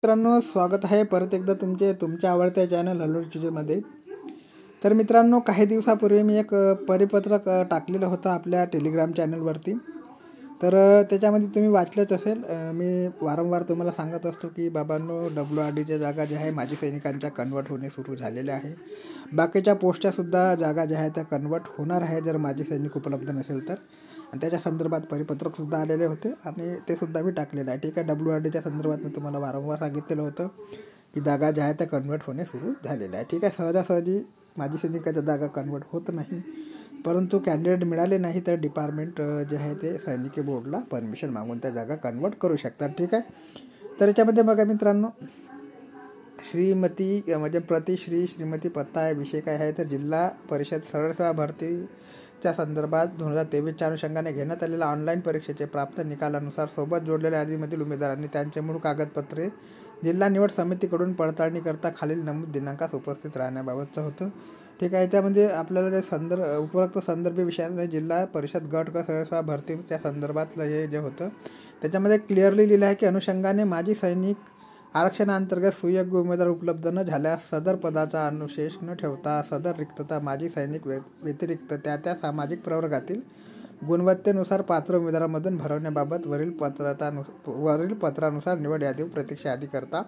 मित्रांनो, स्वागत आहे परत एकदा तुमच्या आवडत्या चॅनल हॅलो टीचरमध्ये. तर मित्रांनो, काही दिवसापूर्वी मी एक परिपत्रक टाकलेलं होतं आपल्या टेलिग्राम चॅनलवरती. तर त्याच्यामध्ये तुम्ही वाचलंच असेल. मी वारंवार तुम्हाला सांगत असतो की बाबांनो, WRDच्या जागा ज्या आहे माजी सैनिकांच्या कन्वर्ट होणे सुरू झालेल्या आहे. बाकीच्या पोस्टच्यासुद्धा जागा ज्या आहेत त्या कन्वर्ट होणार आहे जर माजी सैनिक उपलब्ध नसेल तर. आणि त्याच्या संदर्भात परिपत्रकसुद्धा आलेले होते आणि ते सुद्धा मी टाकलेलं आहे. ठीक आहे. WRDच्या संदर्भात मी तुम्हाला वारंवार सांगितलेलं होतं की जागा ज्या आहेत त्या कन्वर्ट होणे सुरू झालेल्या आहे. ठीक आहे. सहजासहजी माजी सैनिकाच्या जागा कन्वर्ट होत नाही, परंतु कॅन्डिडेट मिळाले नाही तर डिपार्टमेंट जे आहे ते सैनिकी बोर्डला परमिशन मागून त्या जागा कन्वर्ट करू शकतात. ठीक आहे. तर याच्यामध्ये बघा मित्रांनो, श्रीमती म्हणजे श्रीमती पत्ता आहे. विषय काय आहे तर जिल्हा परिषद सरळ सेवा भरतीच्या संदर्भात 2023च्या अनुषंगाने घेण्यात आलेल्या ऑनलाईन परीक्षेचे प्राप्त निकालानुसार सोबत जोडलेल्या यादीमधील उमेदवारांनी त्यांचे मूळ कागदपत्रे जिल्हा निवड समितीकडून पडताळणी करता खालील नमूद दिनांकास उपस्थित राहण्याबाबतचं होतं. ठीक आहे. याच्यामध्ये आपल्याला जे उपरोक्त संदर्भी विषयाने जिल्हा परिषद गट क सरळ सेवा भरतीच्या संदर्भातलं हे जे होतं त्याच्यामध्ये क्लिअरली लिहिलं आहे की अनुषंगाने माजी सैनिक आरक्षणाअंतर्गत सुयोग्य उमेदवार उपलब्ध न झाल्यास सदर पदाचा अनुशेष न ठेवता सदर रिक्तता माजी सैनिक व्यतिरिक्त त्या सामाजिक प्रवर्गातील गुणवत्तेनुसार पात्र उमेदवारांमधून भरवण्याबाबत वरील पत्रानुसार निवड यादी प्रतीक्षा यादी करता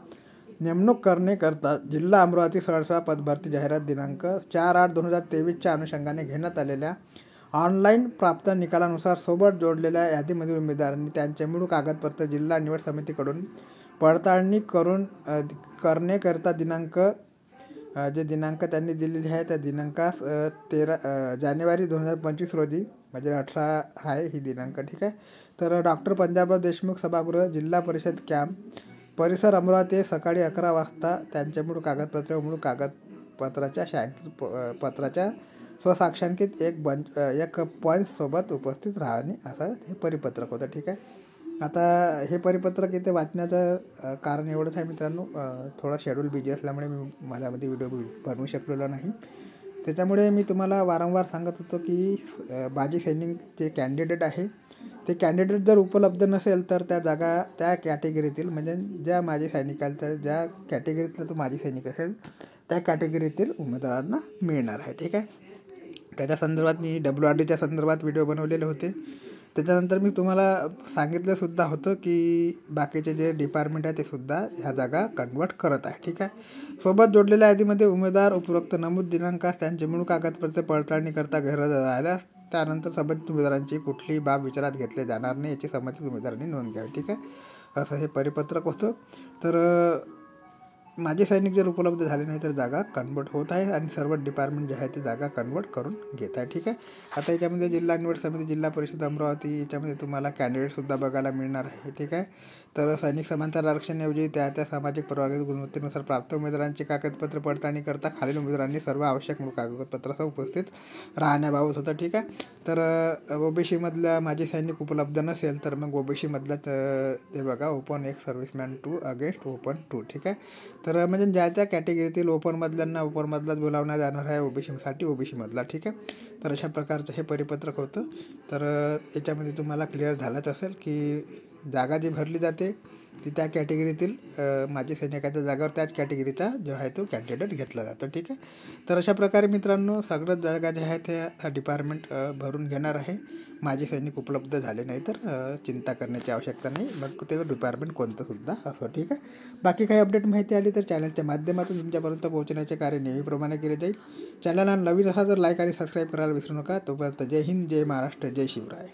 नेमणूक करता जिल्हा अमरावती सरळसेवा पदभरती जाहिरात दिनांक 4/8/2023च्या अनुषंगाने घेण्यात आलेल्या ऑनलाईन प्राप्त निकालानुसार सोबत जोडलेल्या यादीमधील उमेदवारांनी त्यांचे मूळ कागदपत्र जिल्हा निवड समितीकडून पडताळणी करण्याकरता जे दिनांक त्यांनी दिलेले आहे त्या दिनांकास 13 जानेवारी 2025 रोजी म्हणजे 18 आहे ही दिनांक. ठीक आहे. तर डॉक्टर पंजाबराव देशमुख सभागृह जिल्हा परिषद कॅम्प परिसर अमरावती सकाळी 11 वाजता त्यांचे मूळ कागदपत्र मूळ कागदपत्राच्या पत्राच्या स्वसाक्षांकित एक पॉईंटसोबत उपस्थित राहणे असं हे परिपत्रक होतं. ठीक आहे. आता हे परिपत्रक इथे वाचण्याचं कारण एवढंच आहे मित्रांनो, थोडा शेड्यूल बिझी असल्यामुळे मी माझ्यामध्ये व्हिडिओ बनवू शकलेलो नाही. त्याच्यामुळे मी तुम्हाला वारंवार सांगत होतो की माजी सैनिक जे कॅन्डिडेट आहे ते कॅन्डिडेट जर उपलब्ध नसेल तर त्या जागा त्या कॅटेगरीतील म्हणजे ज्या माजी सैनिकांचा ज्या कॅटेगरीतला तो माजी सैनिक असेल त्या कॅटेगरीतील उमेदवारांना मिळणार आहे. ठीक आहे. त्याच्या संदर्भात मी WRDच्या संदर्भात व्हिडिओ बनवलेले होते. त्याच्यानंतर मी तुम्हाला सांगितलं सुद्धा होतं की बाकीचे जे डिपार्टमेंट आहे ते सुद्धा ह्या जागा कन्वर्ट करत आहे. ठीक आहे. सोबत जोडलेल्या यादीमध्ये उमेदवार उपरोक्त नमूद दिनांकास त्यांचे मूळ कागदपत्रे पडताळणी करता गैरहजर राहिल्यास त्यानंतर संबंधित उमेदवारांची कुठलीही बाब विचारात घेतले जाणार नाही याची संबंधित उमेदवारांनी नोंद घ्यावी. ठीक आहे. असं हे परिपत्रक होतं. तर माजी सैनिक जर उपलब्ध झाले नाही तर जागा कन्वर्ट होत आहे आणि सर्व डिपार्टमेंट जे आहे ते जागा कन्वर्ट करून घेत आहे. ठीक आहे. आता याच्यामध्ये जिल्हा निवड समिती जिल्हा परिषद अमरावती याच्यामध्ये तुम्हाला कॅन्डिडेटसुद्धा बघायला मिळणार आहे. ठीक आहे. तर सैनिक समांतर आरक्षणाऐवजी त्या सामाजिक प्रवर्गातील गुणवत्तेनुसार प्राप्त उमेदवारांची कागदपत्र पडताळणी करता खालील उमेदवारांनी सर्व आवश्यक मूळ कागदपत्रासह उपस्थित राहण्याबाबत होतं. ठीक आहे. तर OBC-मधल्या माजी सैनिक उपलब्ध नसेल तर मग OBC-मधल्या ते बघा ओपन एक सर्व्हिसमॅन 2 अगेन्स्ट ओपन 2. ठीक आहे. तर म्हणजे ज्या त्या कॅटेगरीतील ओपनमधल्यांना ओपनमधलाच बोलावण्यात जाणार आहे, OBC-साठी OBC-मधला. ठीक आहे. तर अशा प्रकारचं हे परिपत्रक होतं. तर याच्यामध्ये तुम्हाला क्लिअर झालंच असेल की जागा जी भरली जाते ती त्या कॅटेगरीतील माजी सैनिकाच्या जागावर त्याच कॅटेगरीचा जो आहे तो कॅन्डिडेट घेतला जातो. ठीक आहे. तर अशा प्रकारे मित्रांनो सगळ्याच जागा ज्या आहेत त्या डिपार्टमेंट भरून घेणार आहे. माजी सैनिक उपलब्ध झाले नाही तर चिंता करण्याची आवश्यकता नाही, मग ते डिपार्टमेंट कोणतंसुद्धा असो. ठीक आहे. बाकी काही अपडेट माहिती आली तर चॅनलच्या माध्यमातून तुमच्यापर्यंत पोहोचण्याचे कार्य नेहमीप्रमाणे केले जाईल. चॅनलला नवीन असा तर लाईक आणि सबस्क्राईब करायला विसरू नका. तोपर्यंत जय हिंद, जय महाराष्ट्र, जय शिवराय.